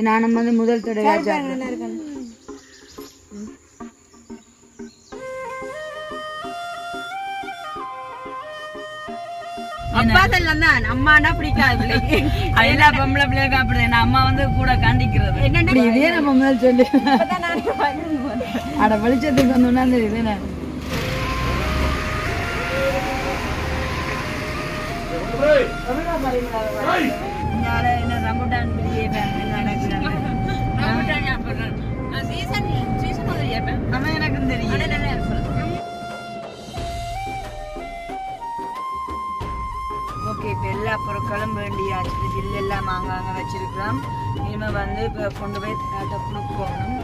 நானும் வந்து முதல் தடவை அம்மானா பிடிக்காது எல்லா பொம்பளை பிள்ளைகளுக்கு அப்படிதான் அம்மா வந்து கூட காண்டிக்கிறது இதே நம்ம முதல் சொல்லி அட வெளிச்சத்துக்கு வந்தோம்னா தெரியுது என்ன ரம்புட்டான் எனக்கும் தெரியும். ஓகே இப்போ எல்லா பொருட்களும் வேண்டியாச்சு பில் எல்லாம் அங்கங்க வச்சிருக்கிறோம். இனிமே வந்து இப்போ கொண்டு போய் கொடுக்கணும்.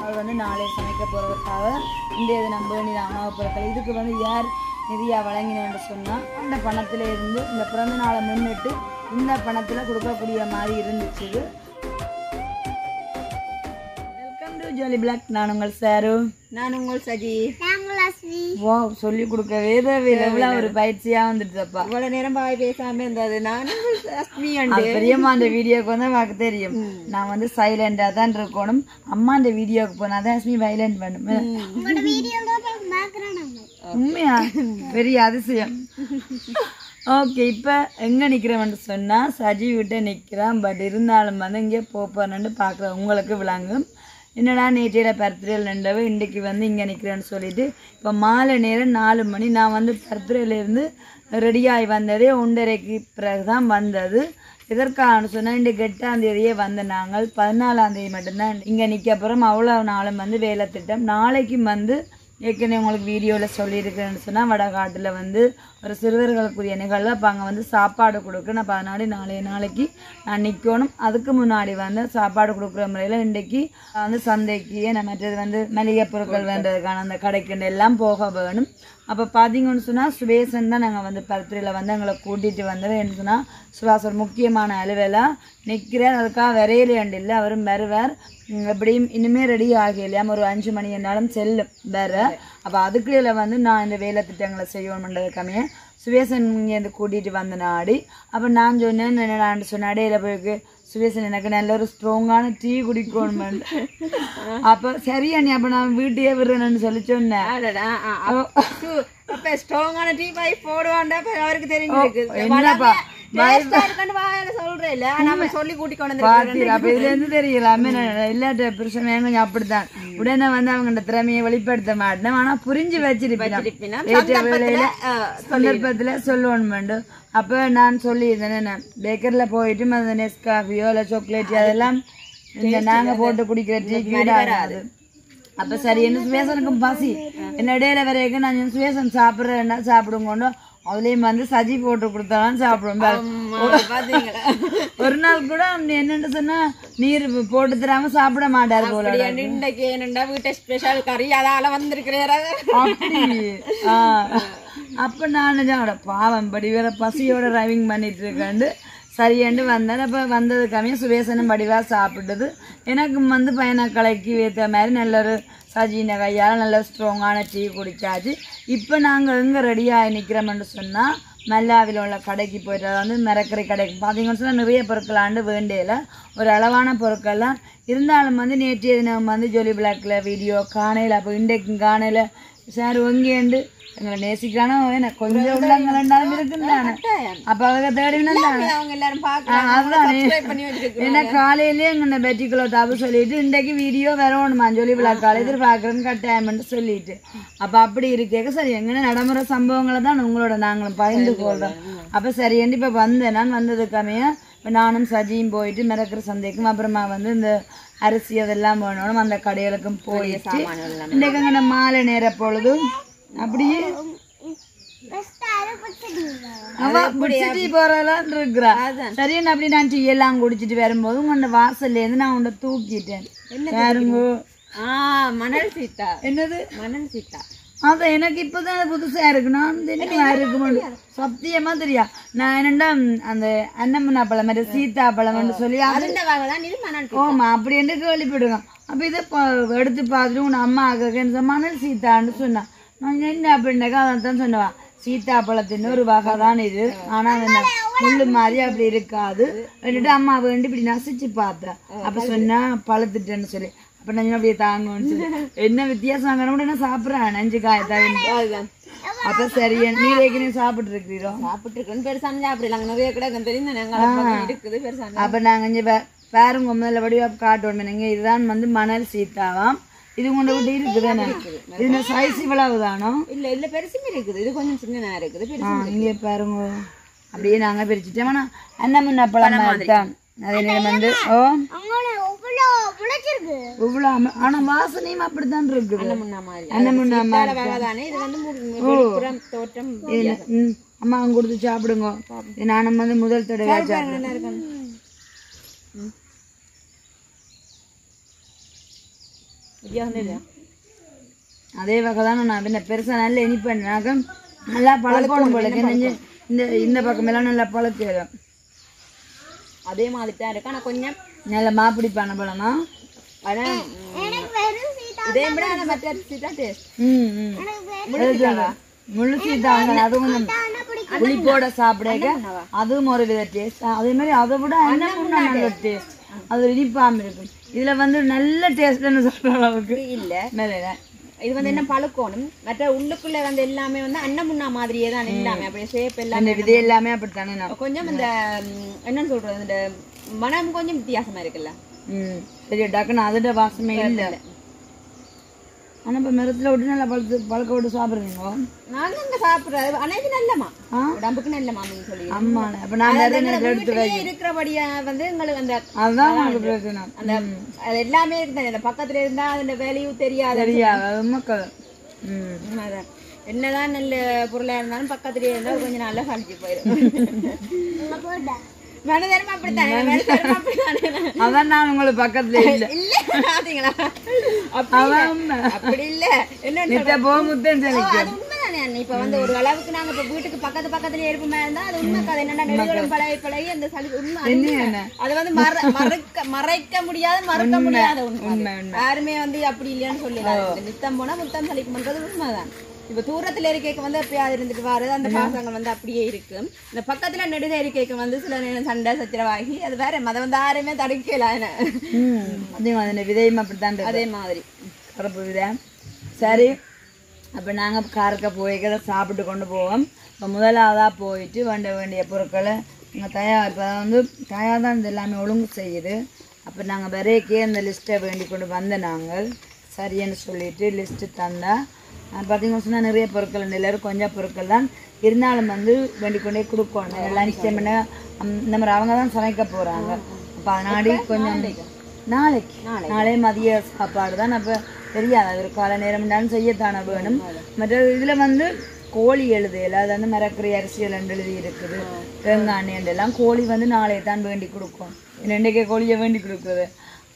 அவள் வந்து நாளை சமைக்க போகிறதுக்காக இந்த இது நம்ம வேண்டிய உணவுப் பொருட்கள் இதுக்கு வந்து யார் நிதியா வழங்கினேன்னு சொன்னால் அந்த பணத்தில் இருந்து இந்த பிறந்த நாளை முன்னிட்டு இந்த பணத்தில் கொடுக்கக்கூடிய மாதிரி இருந்துச்சு. Welcome to jolly blog. நான் உங்கள் சாரு. நான் உங்கள் சஜி. வா சொல்லி கொடுக்கவே தேவையில்லை ஒரு பயிற்சியா வந்துட்டுப்பா. இவ்வளவு நேரம் பாய் பேசாம இருந்தது. நான் பெரியம்மா அந்த வீடியோக்கு வந்து எனக்கு தெரியும். நான் வந்து சைலண்டா தான் இருக்கணும். அம்மா அந்த வீடியோக்கு போனாதான் அஸ்மி வைலண்ட் பண்ணும். உண்மையா பெரிய அதிசயம். ஓகே இப்போ எங்கே நிற்கிறவன்னு சொன்னால் சஜி விட்டு நிற்கிறான். பட் இருந்தாலும் வந்து இங்கே போப்பான்னு பார்க்குறேன். உங்களுக்கு விளங்கும் என்னடா நேற்றையில பர்த்டேல நின்றவ இன்றைக்கு வந்து இங்கே நிற்கிறேன்னு சொல்லிட்டு இப்போ மாலை நேரம் 4 மணி நான் வந்து பர்த்டேலேருந்து ரெடியாகி வந்ததே 1:30க்கு பிறகு தான் வந்தது. எதற்காக சொன்னால் இன்றைக்கு 8ஆம் தேதியே வந்த நாங்கள் 14ஆம் தேதி மட்டும்தான் இங்கே நிற்க அப்புறம் அவ்வளோ நாளும் வந்து வேலை திட்டம். நாளைக்கும் வந்து ஏற்கனவே உங்களுக்கு வீடியோவில் சொல்லியிருக்கிறேன்னு சொன்னால் வடகாட்டில் வந்து ஒரு சிறுவர்களுக்குரிய நிகழ்வு. அப்போ அங்கே வந்து சாப்பாடு கொடுக்குறேன். அப்போ அதனால நாளைக்கு நான் நிற்கணும். அதுக்கு முன்னாடி வந்து சாப்பாடு கொடுக்குற முறையில் இன்றைக்கு வந்து சந்தைக்கு மற்றது வந்து மளிகை பொருட்கள் வேண்டதுக்கான அந்த கடைக்குண்டு எல்லாம் போக வேணும். அப்போ பார்த்தீங்கன்னு சொன்னால் சுபேசன் தான் நாங்கள் வந்து பர்த்டேயில் வந்து எங்களை கூட்டிகிட்டு வந்தோம். என்ன சொன்னால் சுபாஷ் ஒரு முக்கியமான அலுவலாக நிற்கிறேன். அதுக்காக வரையிலேண்டு இல்லை அவரும் வருவார். எப்படியும் இனிமேல் ரெடி ஆகலையாம் ஒரு 5 மணி என்னாலும் செல்லும் வேறு. அப்போ அதுக்குள்ள வந்து நான் இந்த வேலை திட்டங்களை செய்யணுன்றதுக்காமே சுவேசன் இங்கேருந்து கூட்டிகிட்டு வந்த நாடி. அப்போ நான் சொன்னேன் என்னடான்னு சொன்ன அடையில போயிருக்கு சுவேசன் எனக்கு நல்ல ஒரு ஸ்ட்ராங்கான டீ குடிக்கணும். அப்போ சரி அண்ணி அப்போ நான் வீட்டையே விடுறேன்னு சொல்லி சொன்னேன். ஸ்ட்ராங்கான டீ பாய் போடுவான்டா அவருக்கு தெரிஞ்சிருக்கு. அப்படித்தான் உடனே வந்து அவங்க திறமையை வெளிப்படுத்த மாட்டேன். ஆனா புரிஞ்சு வச்சிருப்பேன் சந்தர்ப்பத்துல சொல்லணும். அப்ப நான் சொல்லியிருந்தேன் பேக்கர்ல போயிட்டு அந்த நெஸ்காஃபியோ இல்ல சாக்லேட் அதெல்லாம் நாங்க போட்டு குடிக்கிற டீ வராது. அப்ப சரி என்ன சுவேசனுக்கும் பசி என்ன இடையில வரைக்கும் நான் சுவேசன் சாப்பிட்றேன்னா சாப்பிடுங்கொண்டோ அதுலயும் வந்து சஜி போட்டு கொடுத்தாலும் சாப்பிடுவோம். ஒரு நாள் கூட என்னன்னு சொன்னா நீர் போட்டு தராம சாப்பிட மாட்டாரு போல. இன்னைக்கு என்னண்டா வீட்டு ஸ்பெஷல் கறி அதால வந்திருக்கிறேன். அப்ப நான் பாவம் படி வேற பசியோட டிரைவிங் பண்ணிட்டு இருக்காண்டு சரியாண்டு வந்தேன். அப்போ வந்ததுக்காமே சுவேசனும் படிவாக சாப்பிட்டது. எனக்கும் வந்து பையனை கலைக்கு ஏற்ற மாதிரி நல்ல ஒரு சஜின கையால் நல்ல ஸ்ட்ராங்கான டீ குடிச்சாச்சு. இப்போ நாங்கள் எங்கே ரெடியாகி நிற்கிறோம்னு சொன்னால் மல்லாவில் உள்ள கடைக்கு போய்ட்டு வந்து மரக்கறி கடைக்கு பார்த்தீங்கன்னு சொன்னால் நிறைய பொருட்களாண்டு வேண்டியல ஒரு அளவான பொருட்கள்லாம் இருந்தாலும் வந்து நேற்றைய தினம் வந்து ஜோலி பிளாக்ல வீடியோ காணையில் அப்போ இன்றைக்கும் காணையில் சார் ஒங்கேண்டு எங்களை நேசிக்கிறானோ எனக்கு கொஞ்சம் உள்ளங்களும் இருக்குந்தானே அப்ப அவங்க தேடினானே என்ன காலையிலேயே எங்க பெட்டிக்குள்ள தப்பு சொல்லிட்டு இன்றைக்கு வீடியோ வரணுமா ஜோலி விழாக்கால எதிர்பார்க்கறேன்னு கட்டாயம்னு சொல்லிட்டு அப்ப அப்படி இருக்கேக்க சரி எங்கன்னா நடைமுறை சம்பவங்களை தான் உங்களோட நாங்களும் பகிர்ந்து கொள்றோம். அப்ப சரியண்டு இப்ப வந்தேன். நான் வந்ததுக்காமே இப்போ நானும் சஜியும் போயிட்டு மிரக்கிற சந்தைக்கும் அப்புறமா வந்து இந்த அரிசி அதெல்லாம் வேணும் அந்த கடைகளுக்கும் போயிட்டு இன்றைக்கு அங்கே மாலை நேர பொழுதும் அப்படியே அவ குடிச்சிட்டு போறதெல்லாம் இருக்கிறா. சரியான அப்படி நான் டீ எல்லாம் குடிச்சிட்டு வரும்போது உங்க வாசல்ல இருந்து நான் உன்னை தூக்கிட்டேன். யாருங்க மணல் சீத்தா. என்னது மணல் சீத்தா? அதான் எனக்கு இப்பதான் புதுசா இருக்கு. நான் இருக்கு சத்தியமா தெரியா. நான் என்னண்டா அந்த அன்னமனா பழம் மாதிரி சீத்தா பழம்னு சொல்லி ஓமா அப்படி என்று கேள்விப்படுங்க. அப்ப இதை எடுத்து பார்த்துட்டு உன் அம்மா ஆக்க மணல் சீத்தான்னு சொன்னான். நான் என்ன அப்படின்னாக்கா அதான் சொன்னவா சீத்தா பழத்தின் ஒரு வகை தான் இது. ஆனா முள்ளு மாதிரி அப்படி இருக்காது എന്നിട്ട് அம்மா வேண்டி இப்படி நசிச்சு பார்த்தேன் அப்ப சொன்னா பழுத்துட்டேன்னு சொல்லி அப்ப நான் அப்படியே தாங்கன்னு சொல்லி என்ன வித்தியாசம் என்ன சாப்பிடுறேன் 5 காய் அப்ப சரி நீ ஏற்கனவே சாப்பிட்டு இருக்கிறீரோ சாப்பிட்டு இருக்கேன் பெருசா சாப்பிடலாம் நிறைய கிடக்கு தெரியும் இருக்குது பெருசா அப்ப நாங்க இங்க பாருங்க முதல்ல வடிவா காட்டுவோம் நீங்க இதுதான் வந்து மணல் சீத்தாவாம் இது கொண்டு விட்டு இருக்குதானே இதுல சைஸ் இவ்வளவுதானோ இல்ல இல்ல பெருசுமே இருக்குது இது கொஞ்சம் சின்னதா இருக்குது இங்க பாருங்க அப்படியே நாங்க பிரிச்சுட்டோம் ஆனா அண்ணன் பழம் மாதிரி தான் அதே நேரம் வந்து இவ்வளவு ஆனா வாசனையும் அப்படித்தான் இருக்குது அம்மா அவங்க கொடுத்து சாப்பிடுங்க நானும் வந்து முதல் தடவை அதே வகைதான் நான் பின்ன பெருசா நல்ல இனிப்பேன் நல்லா பழக்கணும் போல இந்த இந்த பக்கம் எல்லாம் நல்லா பழக்கம் அதே மாதிரி தான் இருக்கு ஆனா கொஞ்சம் நல்ல மாப்பிடிப்பான பழமா ஆனா இதே விட மற்ற சீட்டா டேஸ்ட் முழு சீட்டா அது கொஞ்சம் புளிப்போட சாப்பிட அதுவும் ஒரு வித டேஸ்ட் அதே மாதிரி அதை விட நல்ல டேஸ்ட் அது இனிப்பாம இருக்கும் இதுல வந்து நல்ல டேஸ்ட்னு சொல்ற அளவுக்கு இல்ல இது வந்து என்ன பழுக்கணும் மற்ற உள்ளுக்குள்ள வந்து எல்லாமே வந்து அன்னமுன்னா மாதிரியே தான் எல்லாமே அப்படியே ஷேப் எல்லாமே இது எல்லாமே அப்படித்தானே கொஞ்சம் இந்த என்னன்னு சொல்றது இந்த மனம் கொஞ்சம் வித்தியாசமா இருக்குல்ல சரி டக்குன்னு அதோட வாசமே இல்லை ஆனா இப்ப மரத்துல விட்டு நல்லா பழக்க விட்டு சாப்பிடுறீங்க நாங்க இங்க சாப்பிடுறது ஆனா இது நல்லமா உடம்புக்கு நல்லமான்னு சொல்லி ஆமா அப்ப நான் எடுத்து இருக்கிறபடியா வந்து எங்களுக்கு அந்த அதுதான் உங்களுக்கு பிரச்சனை அந்த அது எல்லாமே இருக்கு அந்த பக்கத்துல இருந்தா அந்த வேல்யூ தெரியாது மக்கள் என்னதான் நல்ல பொருளா இருந்தாலும் பக்கத்துலயே இருந்தா கொஞ்சம் நல்லா கழிச்சு போயிடும் அதான் நான் உங்களுக்கு பக்கத்துல இல்ல பாத்தீங்களா அப்படி இல்ல என்ன இப்ப வந்து ஒரு அளவுக்கு நாங்க இப்ப வீட்டுக்கு பக்கத்துல இருப்போமா இருந்தா அது உண்மை கதை என்னன்னா நெடுகளும் பழகி அந்த சளி உண்மை அது வந்து மறைக்க முடியாது மறுக்க முடியாத உண்மை யாருமே வந்து அப்படி இல்லையான்னு சொல்லலாம் நித்தம் போனா முத்தம் சளிக்கும்ன்றது உண்மைதான் இப்ப தூரத்துல இருக்கைக்கு வந்து எப்பயாவது இருந்துட்டு வாரு அந்த பாசங்கள் வந்து அப்படியே இருக்கு இந்த பக்கத்துல நெடுத இருக்கைக்கு வந்து சில நேரம் சண்டை சச்சரவாகி அது வேற மத வந்து யாருமே தடுக்கல அதே மாதிரி விதையும் அப்படித்தான் அதே மாதிரி கருப்பு விதை சரி அப்ப நாங்க காரக்க போய்க்க சாப்பிட்டு கொண்டு போவோம் இப்ப முதலாவதா போயிட்டு வேண்டிய பொருட்களை இப்ப வந்து தயார் தான் இது எல்லாமே ஒழுங்கு செய்யுது அப்ப நாங்க வரைக்கே அந்த லிஸ்ட்டை வேண்டி கொண்டு வந்த நாங்கள் சரின்னு சொல்லிட்டு லிஸ்ட் தந்தா பார்த்தீங்கன்னு சொன்னால் நிறைய பொருட்கள் எல்லாரும் கொஞ்சம் பொருட்கள் தான் இருந்தாலும் வந்து வேண்டி கொண்டே கொடுக்கணும் லஞ்ச் டைம் இந்த மாதிரி அவங்க தான் சமைக்க போகிறாங்க அப்போ அதனாடி கொஞ்சம் நாளே மதிய சாப்பாடு தான் அப்போ தெரியாது ஒரு காலை நேரம்டான்னு செய்யத்தானே வேணும் மற்ற இதில் வந்து கோழி எழுதையில் அது வந்து மரக்கறி அரிசிகள் எழுதி இருக்குது தேங்காய் எல்லாம் கோழி வந்து நாளை தான் வேண்டி கொடுக்கும் ரெண்டுக்கே கோழியை வேண்டி கொடுக்குறது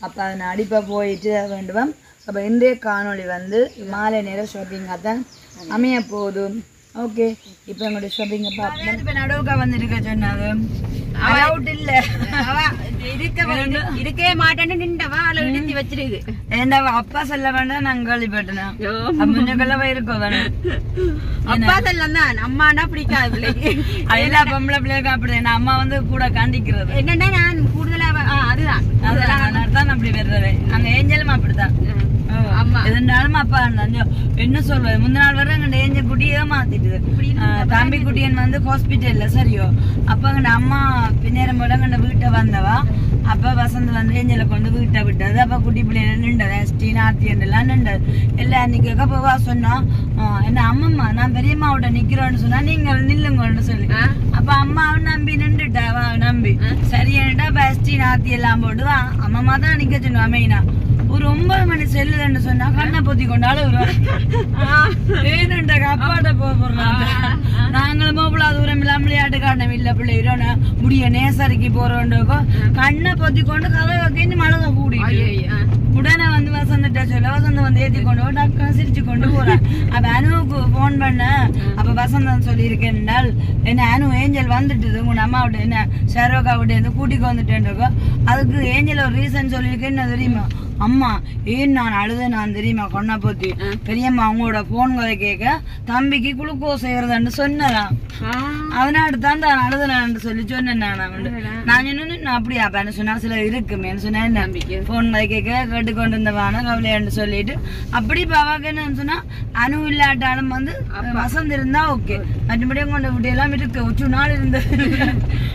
அப்போ அதனாடி இப்போ போயிட்டு வேண்டுவோம் அப்போ இன்றைய காணொளி வந்து மாலை நேரம் ஷாப்பிங்காக தான் அமைய போதும் ஓகே இப்போ எங்களுடைய ஷாப்பிங்கை பார்ப்போம் இப்போ நடுவுக்கா வந்து இருக்க சொன்னாங்க இருக்கவே மாட்டேன்னு நின்றவா அவளை இடிச்சு வச்சிருக்கு ஏண்டா அப்பா சொல்ல வேண்டாம் நாங்க கேள்விப்பட்டேனா முன்னக்கெல்லாம் இருக்கோம் வேணும் அப்பா சொல்லம் தான் அம்மானா பிடிக்காது பிள்ளைக்கு எல்லா பொம்பளை பிள்ளைகளுக்கு அப்படி அம்மா வந்து கூட காண்டிக்கிறது என்னன்னா நான் கூடுதலா அதுதான் தான் அப்படி வர்றது அங்க ஏஞ்சலும் அப்படித்தான் இருந்தாலும் அப்பா என்ன சொல்றது முந்தின நாள் வர எங்க ஏஞ்ச குட்டியே மாத்திட்டு தம்பி குட்டியன் வந்து ஹாஸ்பிட்டல்ல சரியோ அப்ப எங்க அம்மா பின்னேரம் போல எங்க வீட்டை வந்தவா அப்ப வசந்த் வந்து ஏஞ்சல கொண்டு வீட்டை விட்டது அப்ப குட்டி பிள்ளைல நின்றது ஸ்டீன் ஆத்தியன் எல்லாம் நின்றது எல்லாம் அன்னைக்கு போவா சொன்னா என்ன அம்மம்மா நான் பெரியம்மாவோட நிக்கிறோன்னு சொன்னா நீங்க நில்லுங்கன்னு சொல்லி அப்ப அம்மாவை நம்பி நின்றுட்டாவா நம்பி சரியானட்டா ஸ்டீன் ஆத்தி எல்லாம் போட்டு அம்மம்மா தான் நிக்க சொன்னா மெயினா ஒரு 9 மணி செல்லுதுன்னு சொன்னா கண்ணை பொத்தி கொண்டாலும் அப்பாட்ட போறாங்க நாங்களும் போகல தூரம் இல்லாம விளையாட்டு காரணம் இல்ல பிள்ளைகளோட முடிய நேசரிக்கு போறோண்டோக்கோ கண்ணை பொத்தி கொண்டு கதை வைக்க மழை கூடி உடனே வந்து வசந்துட்ட சொல்ல வசந்த வந்து ஏத்தி கொண்டு டக்குன்னு சிரிச்சு கொண்டு போறேன் அப்ப அனுவுக்கு போன் பண்ண அப்ப வசந்தம் சொல்லியிருக்கேன் என்ன அனு ஏஞ்சல் வந்துட்டுது உங்க அம்மாவிட்ட என்ன ஷரோக்கா விட்டு கூட்டிக்கு வந்துட்டேன் அதுக்கு ஏஞ்சல் ஒரு ரீசன் சொல்லியிருக்கேன் என்ன தெரியுமா அம்மா ஏன் நான் அழுத நான் தெரியுமா கொண்டா போத்தி பெரியம்மா அவங்களோட போன் கதை கேட்க தம்பிக்கு குளுக்கோஸ் ஏறுதுன்னு சொன்னதான் அதனால தான் நான் அழுதுனான்னு சொல்லி சொன்னேன் நான் சொன்னேன் அப்படியா அப்ப சொன்னா சில இருக்குமேன்னு சொன்னேன் நம்பிக்கை போன் கதை கேட்க கேட்டுக்கொண்டு இருந்தவான கவலையான்னு சொல்லிட்டு அப்படி பாவாக்கு என்ன சொன்னா அணு இல்லாட்டாலும் வந்து வசந்த் இருந்தா ஓகே மற்றபடி கொண்ட விட்டு எல்லாம் இருக்கு உச்சு நாள் இருந்தது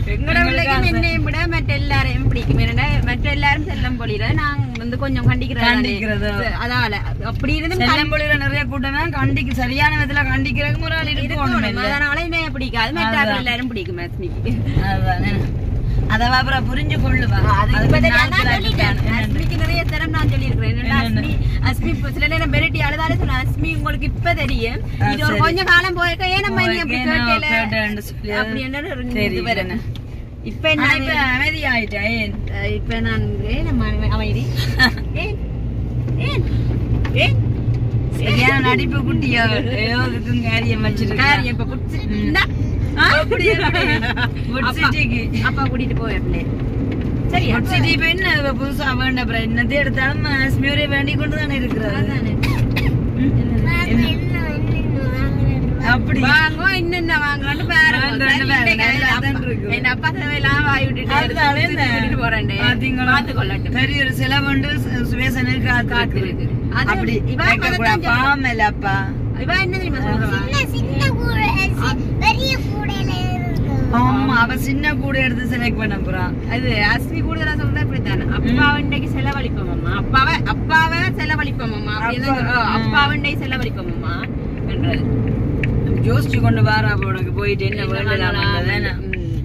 எங்களோட பிள்ளைக்கும் என்னையும் விட மற்ற எல்லாரையும் பிடிக்கும் மற்ற எல்லாரும் செல்லம் பொழியில நாங்க வந்து கொஞ்சம் கண்டிக்கிறது அதால அப்படி இருந்து செல்லம் பொழியில நிறைய கூட்டம் கண்டிக்கு சரியான விதத்துல கண்டிக்கிறதுக்கு ஒரு ஆள் இருக்கு அதனால என்ன பிடிக்காது மற்ற எல்லாரும் பிடிக்கும் மேத்மிக்கு அதவா அப்புறம் புரிஞ்சு கொள்ளுவா அஸ்மிக்கு நிறைய தரம் நான் சொல்லியிருக்கிறேன் அஸ்மி சில நேரம் பெரட்டி அழுதாலே சொன்ன அஸ்மி உங்களுக்கு இப்ப தெரியும் இது ஒரு கொஞ்ச காலம் போயிருக்க ஏன் நம்ம அப்படி என்ன இப்ப என்ன அமைதி ஆயிட்டேன் இப்ப நான் அமைதி சரியான நடிப்பு குட்டியா காரியம் வச்சிருக்கேன் இப்ப அப்பா கூட்டிட்டு போயிருந்தேன் சரி சிட்டி இப்ப என்ன புதுசா வேண்ட என்னத்தை எடுத்தாலும் அஸ்மியூரே வேண்டி கொண்டுதானே இருக்கிறது அப்படி வாங்கோ இன்னும் வாங்கன்னு என் அப்பா தேவையெல்லாம் வாய் விட்டுட்டு போறேன் பெரிய ஒரு செலவுண்டு சுவேசனுக்கு காத்துருக்கு அப்படி பாமல்லப்பா இவா என்ன தெரியுமா ஆமா அவ சின்ன கூட எடுத்து செலக்ட் பண்ண போறான் அது அஸ்மி கூடுதலா சொல்றா இப்படித்தானே அப்பாவண்டைக்கு செலவழிப்போம்மா அப்பாவை செலவழிப்போம்மா அப்பாவண்டை செலவழிப்போம்மா என்றது யோசிச்சு கொண்டு வாரா உனக்கு போயிட்டு என்ன வேண்டலாம்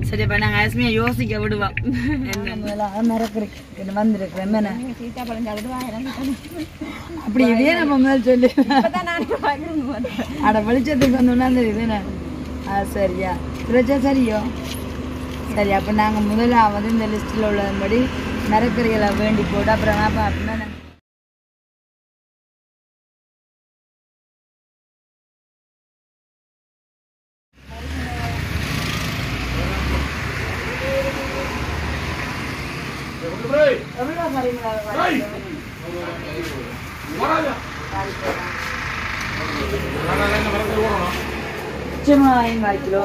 சரி இப்ப நாங்க அஸ்மியா யோசிக்க விடுவா வந்திருக்கிறேன் அப்படி இதே நம்ம மேல் சொல்லி அட வெளிச்சத்துக்கு வந்தோம்னா தெரியுது சரியா சரியோ சரி அப்ப நாங்க முதலாவது இந்த லிஸ்ட்ல உள்ளபடி மரக்கறிகளை வேண்டி போட்டு அப்புறம் அப்படின்னா கிலோ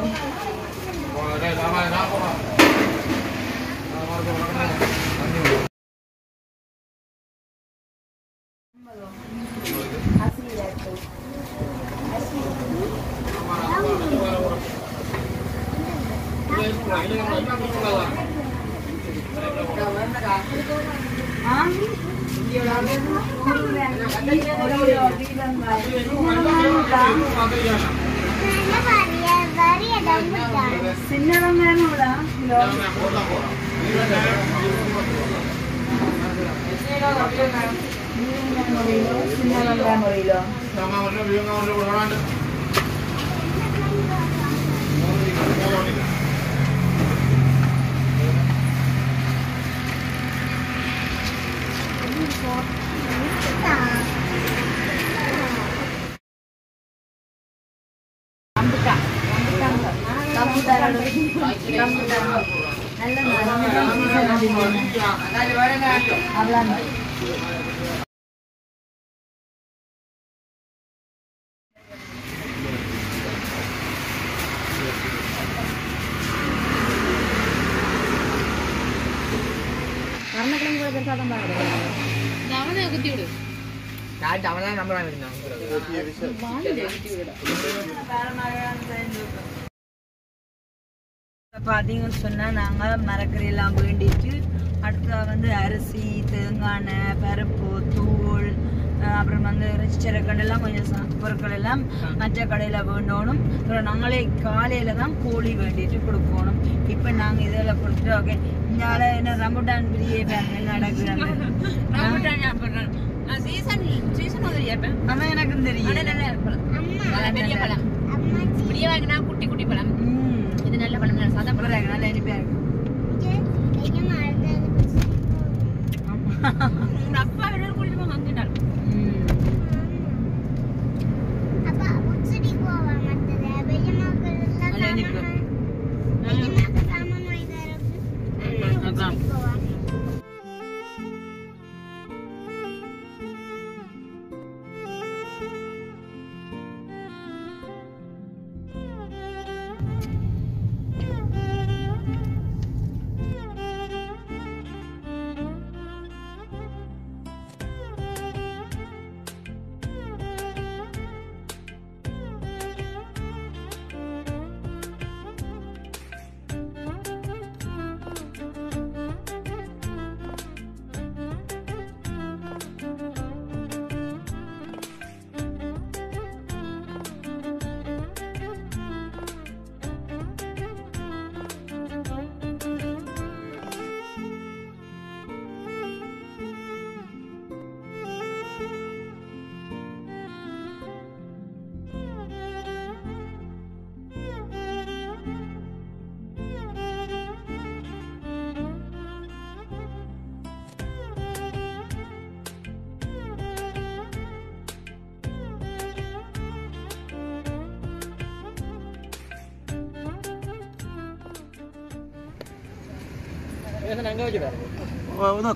பாத்தீங்கன்னு சொன்னா நாங்க மரக்கறி எல்லாம் வேண்டிட்டு அடுத்தா வந்து அரிசி தேங்காய் பருப்பு தூள் அப்புறம் வந்து இறைச்சிச்சரக்கண்டு எல்லாம் கொஞ்சம் பொருட்கள் எல்லாம் மற்ற கடையில வேண்டணும் நாங்களே காலையில தான் கோழி வேண்டிட்டு கொடுக்கணும் இப்ப நாங்க இதெல்லாம் கொடுத்துட்டு ஓகே இந்த ஆள என்ன ரம்புட்டான் பிரியே நடக்குறாங்க எனக்கும் தெரியும் குட்டி குட்டி பழம் இது நல்ல பழம் சாதா பழம் நல்ல இனிப்பா இருக்கு அப்பா குடிச்சு வந்துட்டாரு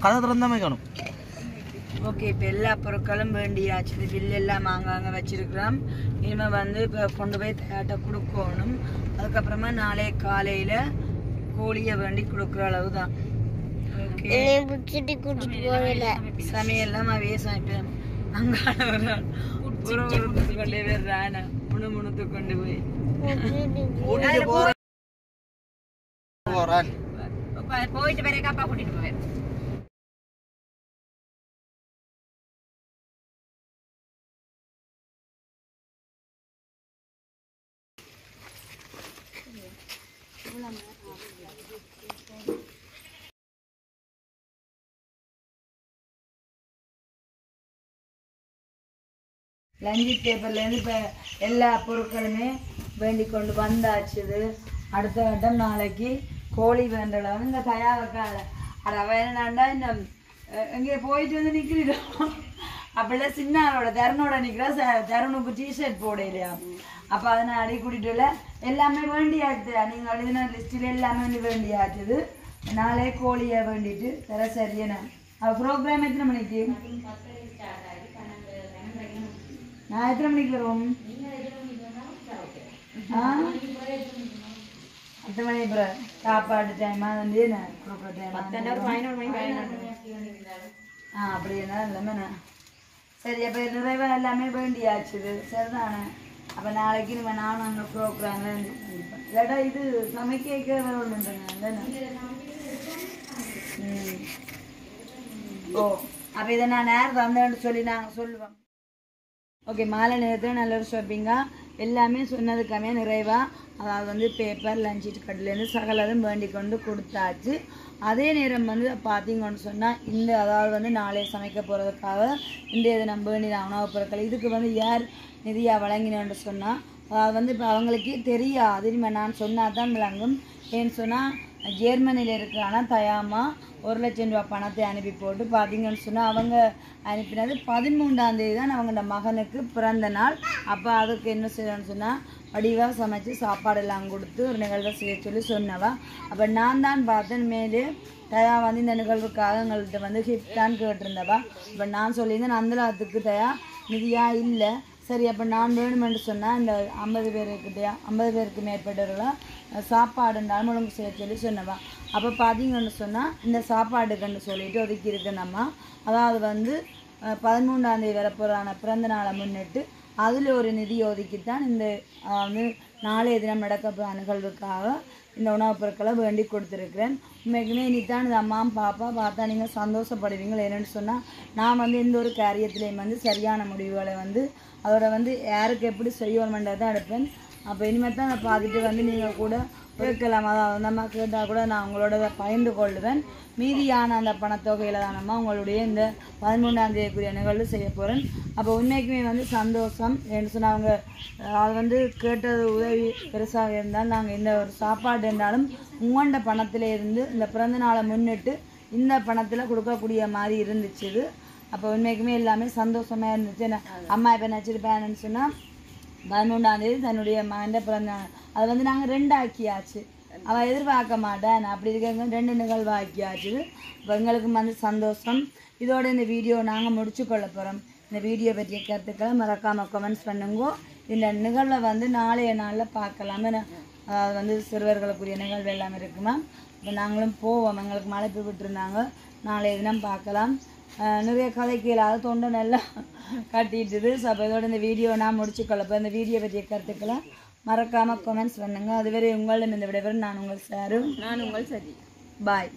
கதை திறந்தாமே காணும். ஓகே, இப்போ எல்லா பொருட்களும் வேண்டியாச்சு. பில் எல்லாம் அங்கங்கே வச்சிருக்கிறோம். இனிமேல் வந்து இப்போ கொண்டு போய் தேட்ட கொடுக்கணும். அதுக்கப்புறமா நாளை காலையில் கோழியை வேண்டி கொடுக்குற அளவு தான். ஓகே, சமையல்லாம் அவையே சமைப்பேன். அங்கான ஒரு கொண்டே வர்றான முணுமுணுத்து கொண்டு போய் போயிட்டு வேற அப்பா கூட்டிட்டு போவேன். லஞ்சி பேப்பர்லேருந்து இப்போ எல்லா பொருட்களுமே வேண்டி கொண்டு வந்தாச்சுது. அடுத்த கட்டம் நாளைக்கு கோழி வேண்டலாம். இந்த தயாரிக்கால அது வேணாண்டா இந்த எங்கே போயிட்டு வந்து நிற்கிறோம். அப்படிலாம் சின்னாரோட தருணோட நிற்கிறா. தருணுக்கு டிஷர்ட் போட இல்லையா, அப்போ அதை நான் அடி கூட்டிட்டு எல்லாமே வேண்டியாச்சு. நீங்கள் எழுதின லிஸ்ட்டில் எல்லாமே வந்து வேண்டியாச்சுது. நாளே கோழியை வேண்டிட்டு தர சரியான ப்ரோக்ராம் எத்தனை மணிக்கு? நான் எத்தனை மணிக்கு வருவோம்? 10 மணி அப்புறம் சாப்பாடு டைமா வந்து கொடுக்குற டைம் அப்படி என்ன இல்லைமே. சரி, அப்போ நிறைவாக எல்லாமே வேண்டியாச்சுது. சரிதானே? அப்போ நாளைக்கு நம்ம நானும் அங்கே ப்ரோக்ராமில் இருப்பேன். இல்லாட்டா இது சமைக்க வரணுன்றேங்க. ஓ, அப்போ இதை நான் நேரம் வந்தேன்னு சொல்லி நாங்கள் சொல்லுவோம். ஓகே, மாலை நேரத்தில் நல்ல ஒரு ஷாப்பிங்காக எல்லாமே சொன்னதுக்காமே நிறைவாக, அதாவது வந்து பேப்பர் லஞ்ச் கட்டிலேருந்து சகலதும் வேண்டி கொண்டு கொடுத்தாச்சு. அதே நேரம் வந்து பார்த்தீங்கன்னு சொன்னால் இந்த அதாவது வந்து நாளை சமைக்க போகிறதுக்காக இன்றைய தினம் வேண்டிய உணவுப் பொருட்கள் இதுக்கு வந்து யார் நிதியாக வழங்கினோன்னு சொன்னால், அதாவது வந்து இப்போ அவங்களுக்கே தெரியாது. இனிமேல் நான் சொன்னால் தான் விளங்கும். ஏன்னு சொன்னால் ஜெர்மனியில் இருக்கிறானா தயாமா 1 லட்சம் ரூபா பணத்தை அனுப்பி போட்டு பார்த்தீங்கன்னு சொன்னால் அவங்க அனுப்பினது 13ஆம் தேதி தான் அவங்களோட மகனுக்கு பிறந்த நாள். அப்போ அதுக்கு என்ன செய்யணும்னு சொன்னால் வடிவாக சமைச்சு சாப்பாடெல்லாம் கொடுத்து ஒரு நிகழ்வை செய்ய சொல்லி சொன்னவா. அப்போ நான் தான் பார்த்தேன் மேலே தயா வந்து இந்த நிகழ்வுக்காக எங்கள்கிட்ட வந்து கிஃப்ட் தான் கேட்டிருந்தவா. இப்போ நான் சொல்லியிருந்தேன் நந்தலாத்துக்கு தயா நிதியாக இல்லை. சரி, அப்போ நான் வேணுமென்று சொன்னால் இந்த 50 பேருக்கிட்டையா 50 பேருக்கு மேற்பட்டவர்களாக சாப்பாடுன்றாலும் ஒழுங்கு செய்ய சொல்லி சொன்னவா. அப்போ பார்த்தீங்கன்னு சொன்னால் இந்த சாப்பாடுக்குன்னு சொல்லிட்டு ஒதுக்கி இருக்கணும்மா. அதாவது வந்து 13ஆம் தேதி வரப்போகிறான பிறந்த நாளை முன்னிட்டு அதில் ஒரு நிதி ஒதுக்கித்தான் இந்த வந்து நாளைய தினம் நடக்க நிகழ்வுக்காக இந்த உணவுப் பொருட்களை வேண்டி கொடுத்துருக்குறேன். உண்மைக்குமே இனித்தான் இந்த அம்மா பாப்பா பார்த்தா நீங்கள் சந்தோஷப்படுவீங்களா. என்னென்னு சொன்னால் நான் வந்து இந்த ஒரு காரியத்திலையும் வந்து சரியான முடிவுகளை வந்து அதோட வந்து யாருக்கு எப்படி செய்யணுமென்றதை தான் எடுப்பேன். அப்போ இனிமேல் தான் நான் பார்த்துட்டு வந்து நீங்கள் கூட கேட்கலாம். அதாவது அந்த அம்மா கேட்டால் கூட நான் உங்களோட பகிர்ந்து கொள்ளுவேன். மீதியான அந்த பணத்தொகையில் தானம்மா உங்களுடைய இந்த 13ஆம் தேதிக்குரிய நிகழ்வு செய்ய போகிறேன். அப்போ உண்மைக்குமே வந்து சந்தோஷம். என்று சொன்னால் அவங்க அது வந்து கேட்டது உதவி பெருசாக இருந்தால் நாங்கள் இந்த ஒரு சாப்பாடு இருந்தாலும் உங்கள்ட பணத்தில் இருந்து இந்த பிறந்த நாளை முன்னிட்டு இந்த பணத்தில் கொடுக்கக்கூடிய மாதிரி இருந்துச்சு. அப்போ உண்மைக்குமே எல்லாமே சந்தோஷமாக இருந்துச்சு. அம்மா இப்போ நினச்சிருப்பேன்னு சொன்னால் 13ஆம் தேதி தன்னுடைய மகன் பிறந்த நாள் அதை வந்து நாங்கள் 2 ஆக்கியாச்சு. அவள் எதிர்பார்க்க மாட்டேன் அப்படி இருக்க 2 நிகழ்வு ஆக்கியாச்சு. இப்போ எங்களுக்கு வந்து சந்தோஷம். இதோட இந்த வீடியோ நாங்கள் முடிச்சு கொள்ள போகிறோம். இந்த வீடியோ பற்றிய கருத்துக்களை மறக்காமல் கமெண்ட்ஸ் பண்ணுங்க. இந்த நிகழ்வை வந்து நாளைய நாளில் பார்க்கலாம். அதாவது வந்து சிறுவர்களுக்குரிய நிகழ்வு எல்லாம் இருக்குமா. இப்போ நாங்களும் போவோம். எங்களுக்கு மழை போய் விட்டுருந்தாங்க. நாளைய தினம் பார்க்கலாம். நிறைய கதைக்கு இல்லாத தொண்டை நல்லா கட்டிட்டுது. ஸோ அப்போ இதோட இந்த வீடியோ நான் முடிச்சுக்கொள்ளப்போ இந்த வீடியோ பற்றிய கருத்துக்களை மறக்காமல் கமெண்ட்ஸ் பண்ணுங்கள். அதுவரை உங்களிடம் இந்த விடைபெறும் நான் உங்கள் சாரு. நான் உங்கள் சரி. பாய்.